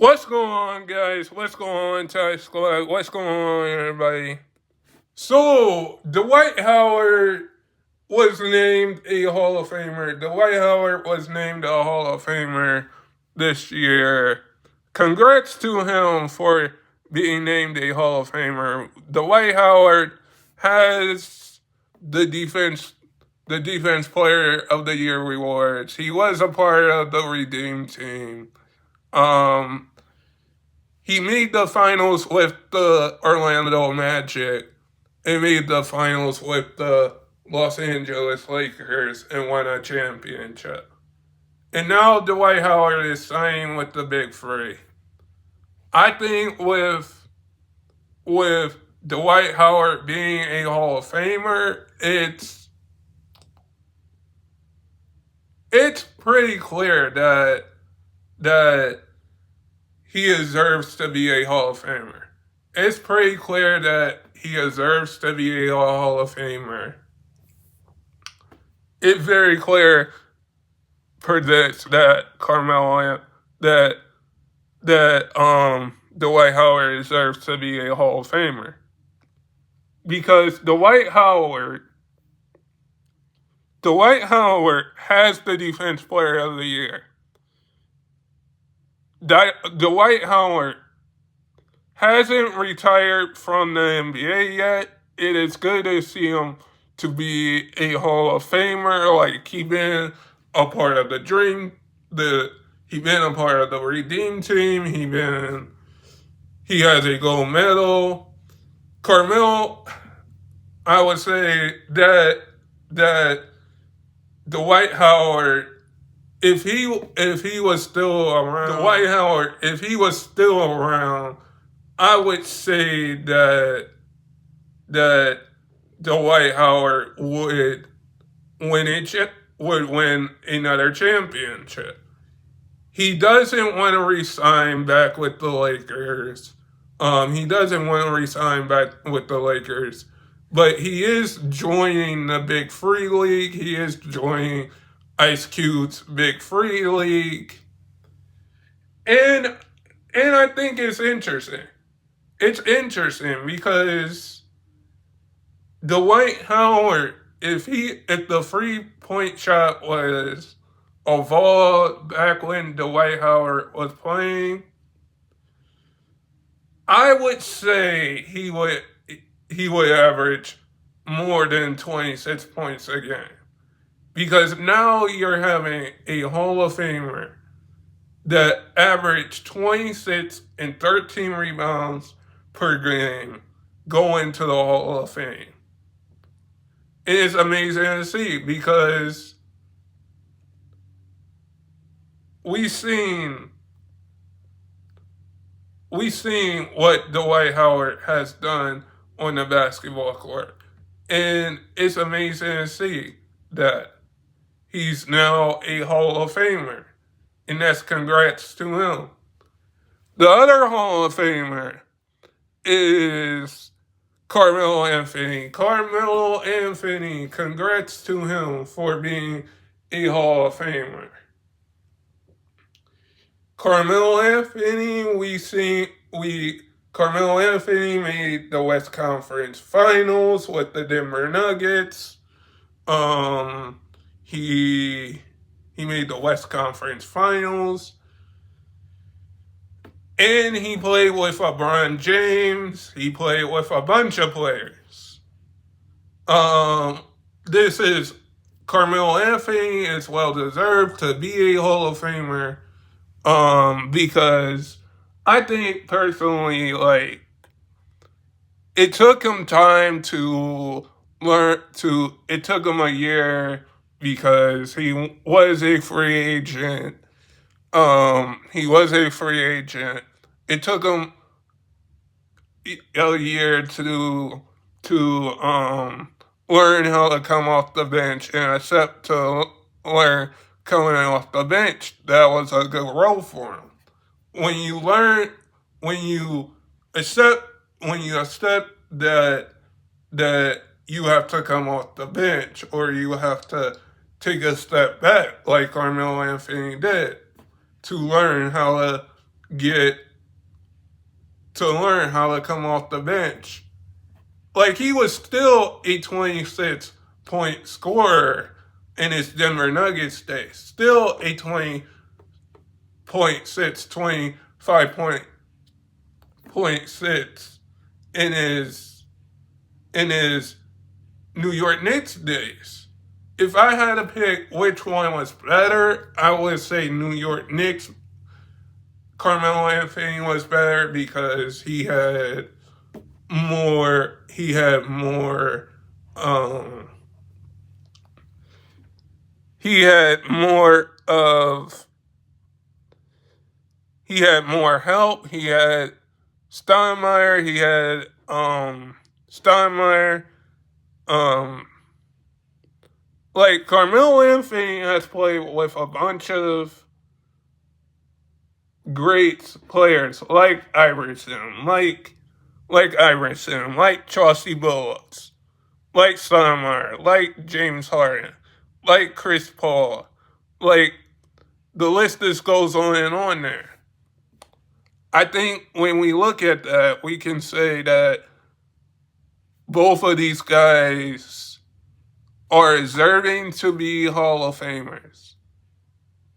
What's going on, guys? What's going on, Ty Squad? What's going on, everybody? So, Dwight Howard was named a Hall of Famer. Dwight Howard was named a Hall of Famer this year. Congrats to him for being named a Hall of Famer. Dwight Howard has the defense player of the year rewards. He was a part of the Redeem team. Um, he made the finals with the Orlando Magic and made the finals with the Los Angeles Lakers and won a championship. And now Dwight Howard is signing with the Big Three. I think with Dwight Howard being a Hall of Famer, it's pretty clear that he deserves to be a Hall of Famer. It's pretty clear that he deserves to be a Hall of Famer. It's very clear predicts that Dwight Howard deserves to be a Hall of Famer. Because Dwight Howard has the Defense Player of the Year. Dwight Howard hasn't retired from the NBA yet. It is good to see him to be a Hall of Famer. Like, he's been a part of the dream. He's been a part of the Redeem team. He has a gold medal. Carmelo, I would say that Dwight Howard, if he was still around, I would say that Dwight Howard would win another championship. He doesn't want to re-sign back with the Lakers. But he is joining the Big Free League. He is joining Ice Cube's Big Free League. And I think it's interesting. It's interesting because Dwight Howard, if the 3-point shot was evolved back when Dwight Howard was playing, I would say he would average more than 26 points a game. Because now you're having a Hall of Famer that averaged 26 and 13 rebounds per game going to the Hall of Fame. It is amazing to see because we've seen what Dwight Howard has done on the basketball court. And it's amazing to see that he's now a Hall of Famer. And that's congrats to him. The other Hall of Famer is Carmelo Anthony. Carmelo Anthony, congrats to him for being a Hall of Famer. Carmelo Anthony made the West Conference Finals with the Denver Nuggets. He made the West Conference Finals. And he played with LeBron James. He played with a bunch of players. This is Carmelo Anthony is well deserved to be a Hall of Famer. Because I think personally, like, it took him time to learn it took him a year because he was a free agent. It took him a year to learn how to come off the bench and accept to learn coming off the bench. That was a good role for him. When you accept that you have to come off the bench or you have to take a step back like Carmelo Anthony did to learn how get to learn how to come off the bench. Like, he was still a 26-point scorer in his Denver Nuggets days. Still a 20.6, 25.6 in his New York Knicks days. If I had to pick which one was better, I would say New York Knicks. Carmelo Anthony was better because he had more help. He had Steinmeier, like, Carmelo Anthony has played with a bunch of great players like Iverson, like Chauncey Billups, like Steinmeier, like James Harden, like Chris Paul. Like, the list just goes on and on there. I think when we look at that, we can say that both of these guys are deserving to be Hall of Famers.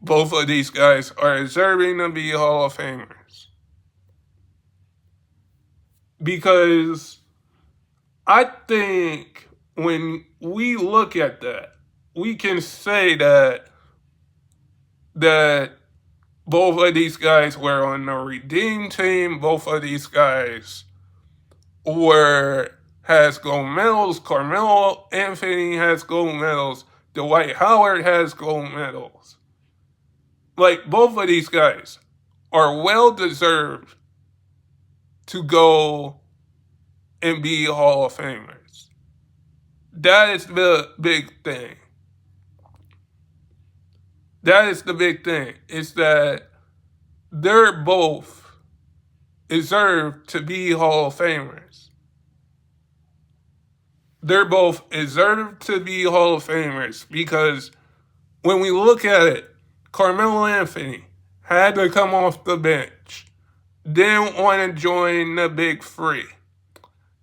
Both of these guys are deserving to be Hall of Famers. Because I think when we look at that, we can say that both of these guys were on the Redeem team. Both of these guys has gold medals. Carmelo Anthony has gold medals. Dwight Howard has gold medals. Like, both of these guys are well deserved to go and be Hall of Famers. That is the big thing. That is the big thing. Is that they're both deserved to be Hall of Famers. They're both deserved to be Hall of Famers because when we look at it, Carmelo Anthony had to come off the bench. Didn't want to join the Big Three.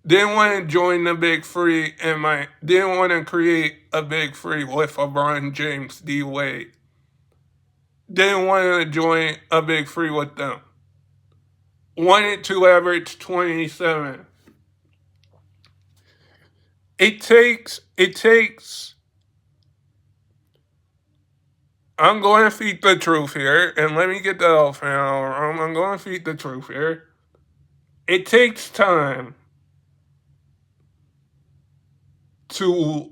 Didn't want to join the Big Three didn't want to create a Big Three with LeBron James, D. Wade. Didn't want to join a Big Three with them. Wanted to average 27. It takes I'm going to feed the truth here, and let me get that off now. I'm going to feed the truth here. It takes time to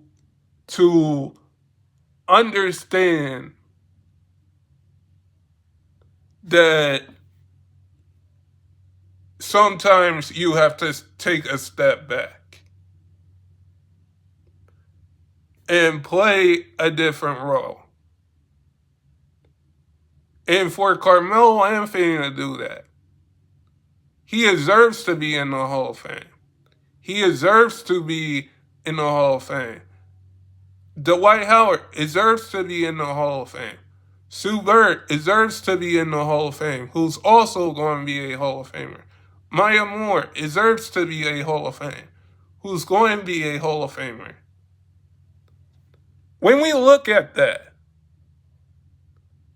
understand that sometimes you have to take a step back and play a different role. And for Carmelo Anthony to do that, he deserves to be in the Hall of Fame. He deserves to be in the Hall of Fame. Dwight Howard deserves to be in the Hall of Fame. Sue Bird deserves to be in the Hall of Fame, who's also going to be a Hall of Famer. Maya Moore deserves to be a Hall of Fame, who's going to be a Hall of Famer. When we look at that,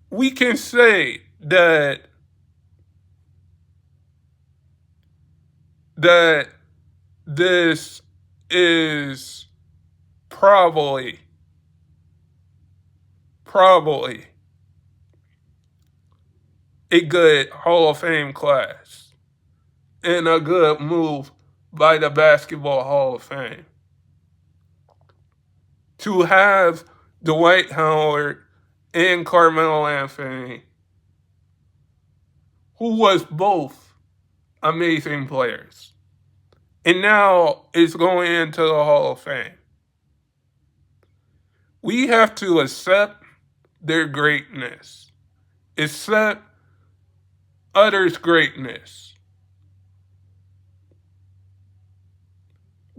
we can say that this is probably a good Hall of Fame class and a good move by the Basketball Hall of Fame to have Dwight Howard and Carmelo Anthony, who was both amazing players, and now is going into the Hall of Fame. We have to accept their greatness, accept others' greatness,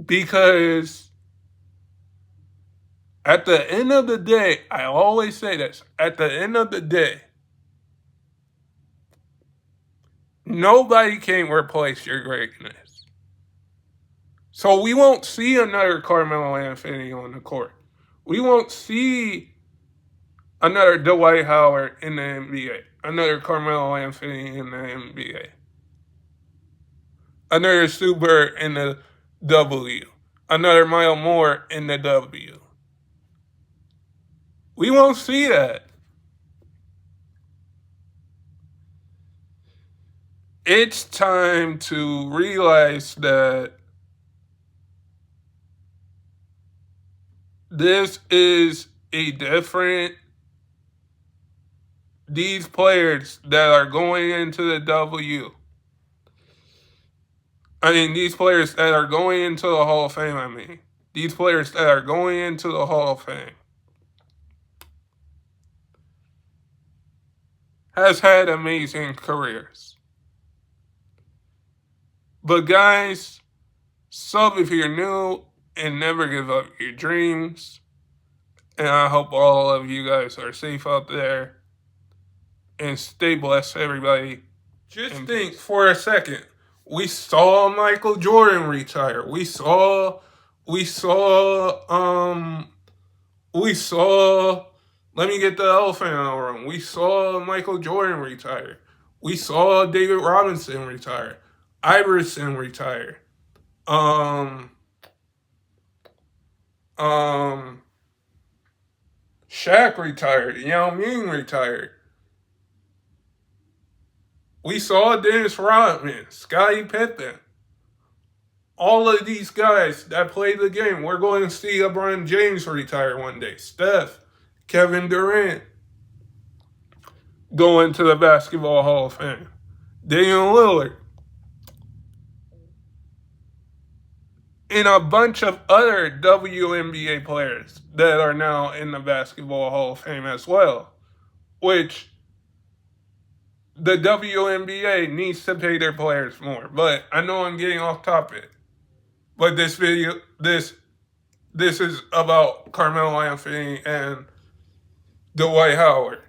because at the end of the day, I always say this, at the end of the day, Nobody can replace your greatness. So we won't see another Carmelo Anthony on the court. We won't see another Dwight Howard in the NBA. Another Carmelo Anthony in the NBA. Another Sue Bird in the W. Another Mile Moore in the W. We won't see that. It's time to realize that this is a different. These players that are going into the W. These players that are going into the Hall of Fame, These players that are going into the Hall of Fame has had amazing careers. But guys, sub if you're new and never give up your dreams. And I hope all of you guys are safe out there. And stay blessed, everybody. Just think for a second. We saw Michael Jordan retire. We saw, let me get the elephant in the room. We saw Michael Jordan retire. We saw David Robinson retire. Iverson retire. Shaq retired. Yao Ming retired. We saw Dennis Rodman, Scottie Pippen. All of these guys that played the game. We're going to see LeBron James retire one day. Steph, Kevin Durant go into the Basketball Hall of Fame. Damian Lillard. And a bunch of other WNBA players that are now in the Basketball Hall of Fame as well. Which the WNBA needs to pay their players more. But I know I'm getting off topic. But this video, this is about Carmelo Anthony and Dwight Howard.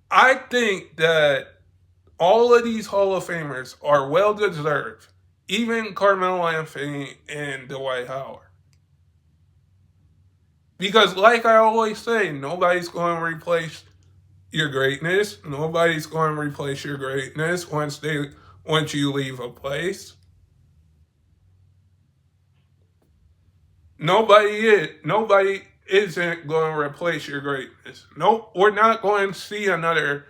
I think that all of these Hall of Famers are well deserved. Even Carmelo Anthony and Dwight Howard. Because like I always say, nobody's going to replace your greatness. Nobody's going to replace your greatness once you leave a place. Nobody isn't going to replace your greatness. Nope, we're not going to see another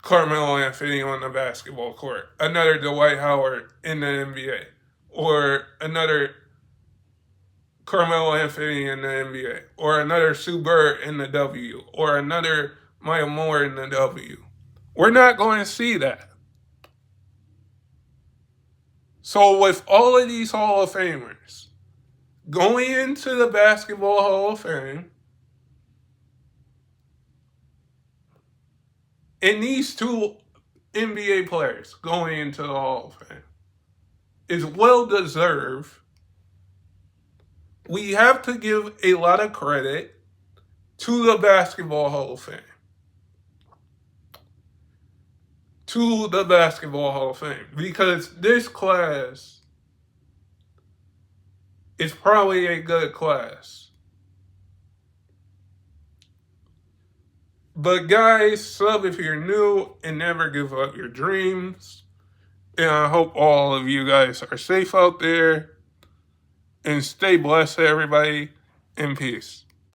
Carmelo Anthony on the basketball court, another Dwight Howard in the NBA, or another Carmelo Anthony in the NBA, or another Sue Bird in the W, or another Maya Moore in the W. We're not going to see that. So with all of these Hall of Famers going into the Basketball Hall of Fame, and these two NBA players going into the Hall of Fame is well deserved. We have to give a lot of credit to the Basketball Hall of Fame. To the Basketball Hall of Fame. Because this class is probably a good class. But guys, sub if you're new and never give up your dreams. And I hope all of you guys are safe out there. And stay blessed, everybody. And peace.